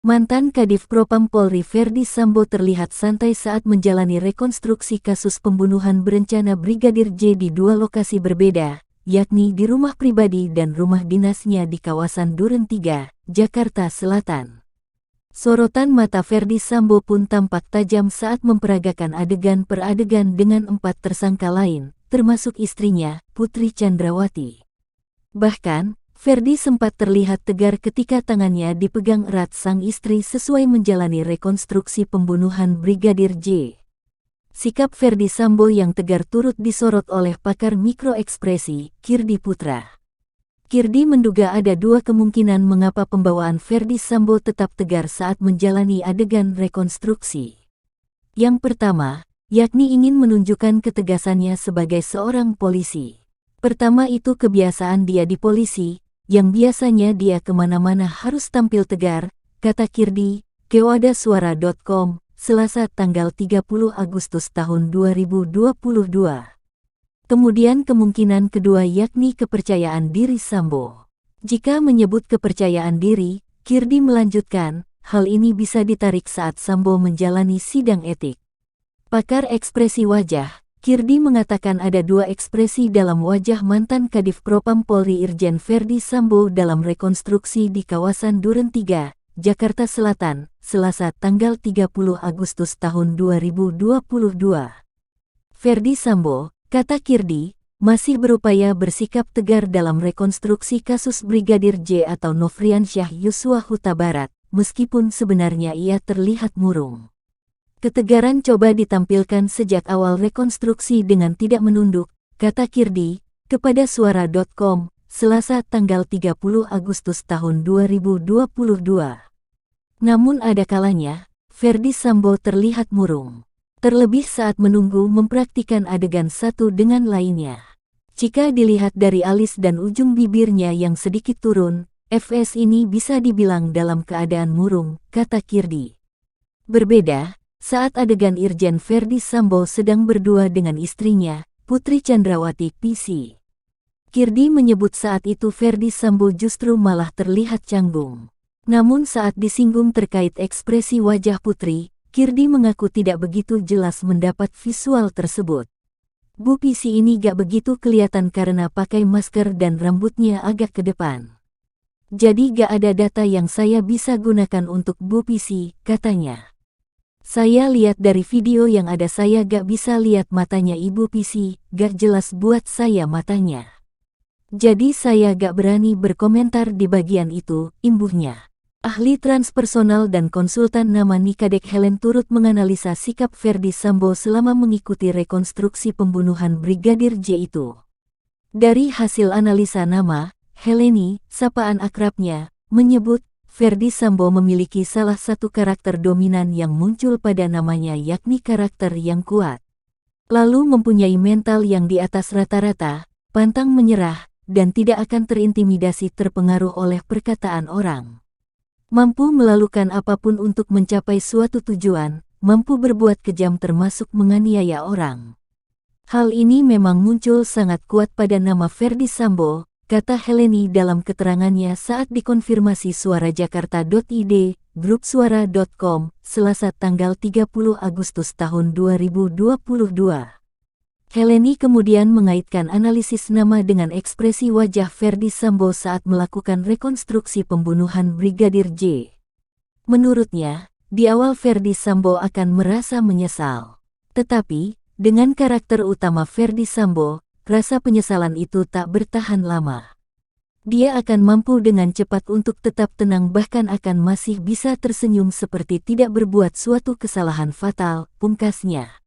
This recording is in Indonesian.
Mantan Kadif Propam Polri Ferdy Sambo terlihat santai saat menjalani rekonstruksi kasus pembunuhan berencana Brigadir J di dua lokasi berbeda, yakni di rumah pribadi dan rumah dinasnya di kawasan Duren 3, Jakarta Selatan. Sorotan mata Ferdy Sambo pun tampak tajam saat memperagakan adegan per adegan dengan 4 tersangka lain, termasuk istrinya, Putri Chandrawati. Bahkan, Ferdy sempat terlihat tegar ketika tangannya dipegang erat sang istri sesuai menjalani rekonstruksi pembunuhan Brigadir J. Sikap Ferdy Sambo yang tegar turut disorot oleh pakar mikroekspresi, Kirdi Putra. Kirdi menduga ada dua kemungkinan mengapa pembawaan Ferdy Sambo tetap tegar saat menjalani adegan rekonstruksi. Yang pertama, yakni ingin menunjukkan ketegasannya sebagai seorang polisi. Pertama itu kebiasaan dia di polisi, yang biasanya dia kemana-mana harus tampil tegar, kata Kirdi, ke wadahsuara.com, Selasa tanggal 30 Agustus tahun 2022. Kemudian kemungkinan kedua yakni kepercayaan diri Sambo. Jika menyebut kepercayaan diri, Kirdi melanjutkan, hal ini bisa ditarik saat Sambo menjalani sidang etik. Pakar ekspresi wajah, Kirdi mengatakan ada dua ekspresi dalam wajah mantan Kadif Propam Polri Irjen Ferdy Sambo dalam rekonstruksi di kawasan Duren 3, Jakarta Selatan, Selasa tanggal 30 Agustus tahun 2022. Ferdy Sambo, kata Kirdi, masih berupaya bersikap tegar dalam rekonstruksi kasus Brigadir J atau Nofriansyah Yosua Huta Barat, meskipun sebenarnya ia terlihat murung. Ketegaran coba ditampilkan sejak awal rekonstruksi dengan tidak menunduk, kata Kirdi, kepada suara.com, Selasa tanggal 30 Agustus tahun 2022. Namun ada kalanya, Ferdy Sambo terlihat murung. Terlebih saat menunggu mempraktikan adegan satu dengan lainnya. Jika dilihat dari alis dan ujung bibirnya yang sedikit turun, FS ini bisa dibilang dalam keadaan murung, kata Kirdi. Berbeda, saat adegan Irjen Ferdy Sambo sedang berdua dengan istrinya, Putri Chandrawati PC. Kirdi menyebut saat itu Ferdy Sambo justru malah terlihat canggung. Namun saat disinggung terkait ekspresi wajah Putri, Kirdi mengaku tidak begitu jelas mendapat visual tersebut. Bu PC ini gak begitu kelihatan karena pakai masker dan rambutnya agak ke depan. Jadi gak ada data yang saya bisa gunakan untuk Bu PC, katanya. Saya lihat dari video yang ada saya gak bisa lihat matanya Ibu PC, gak jelas buat saya matanya. Jadi saya gak berani berkomentar di bagian itu, imbuhnya. Ahli transpersonal dan konsultan nama Nikadek Helen turut menganalisa sikap Ferdy Sambo selama mengikuti rekonstruksi pembunuhan Brigadir J itu. Dari hasil analisa nama, Heleni, sapaan akrabnya, menyebut, Ferdy Sambo memiliki salah satu karakter dominan yang muncul pada namanya yakni karakter yang kuat. Lalu mempunyai mental yang di atas rata-rata, pantang menyerah, dan tidak akan terintimidasi terpengaruh oleh perkataan orang. Mampu melakukan apapun untuk mencapai suatu tujuan, mampu berbuat kejam termasuk menganiaya orang. Hal ini memang muncul sangat kuat pada nama Ferdy Sambo, kata Heleni dalam keterangannya saat dikonfirmasi suarajakarta.id, grup suara.com, Selasa tanggal 30 Agustus tahun 2022. Heleni kemudian mengaitkan analisis nama dengan ekspresi wajah Ferdy Sambo saat melakukan rekonstruksi pembunuhan Brigadir J. Menurutnya, di awal Ferdy Sambo akan merasa menyesal. Tetapi, dengan karakter utama Ferdy Sambo, rasa penyesalan itu tak bertahan lama. Dia akan mampu dengan cepat untuk tetap tenang bahkan akan masih bisa tersenyum seperti tidak berbuat suatu kesalahan fatal, pungkasnya.